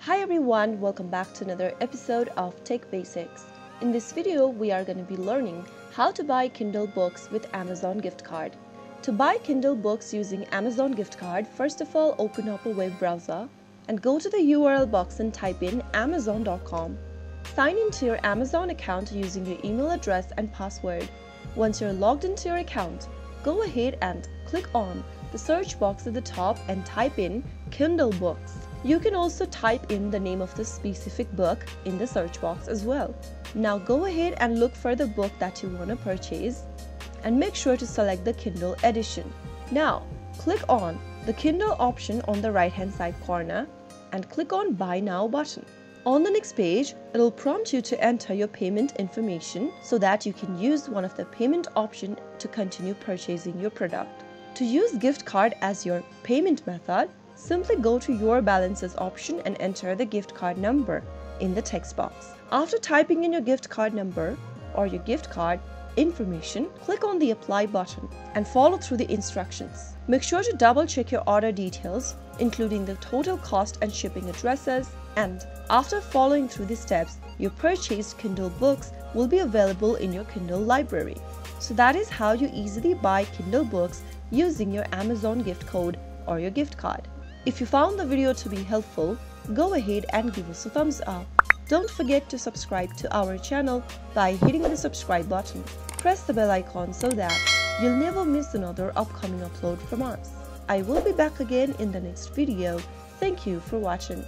Hi everyone, welcome back to another episode of Tech Basics. In this video, we are going to be learning how to buy Kindle books with Amazon gift card. To buy Kindle books using Amazon gift card, first of all, open up a web browser and go to the URL box and type in amazon.com. Sign into your Amazon account using your email address and password. Once you're logged into your account, go ahead and click on the search box at the top and type in Kindle books. You can also type in the name of the specific book in the search box as well. Now go ahead and look for the book that you want to purchase and make sure to select the Kindle edition. Now click on the Kindle option on the right hand side corner and click on Buy Now button. On the next page, it will prompt you to enter your payment information so that you can use one of the payment options to continue purchasing your product. To use gift card as your payment method, simply go to Your Balances option and enter the gift card number in the text box. After typing in your gift card number or your gift card information, click on the Apply button and follow through the instructions. Make sure to double check your order details, including the total cost and shipping addresses, and after following through the steps, your purchased Kindle books will be available in your Kindle library. So that is how you easily buy Kindle books using your Amazon gift code or your gift card. If you found the video to be helpful, go ahead and give us a thumbs up. Don't forget to subscribe to our channel by hitting the subscribe button. Press the bell icon so that you'll never miss another upcoming upload from us. I will be back again in the next video. Thank you for watching.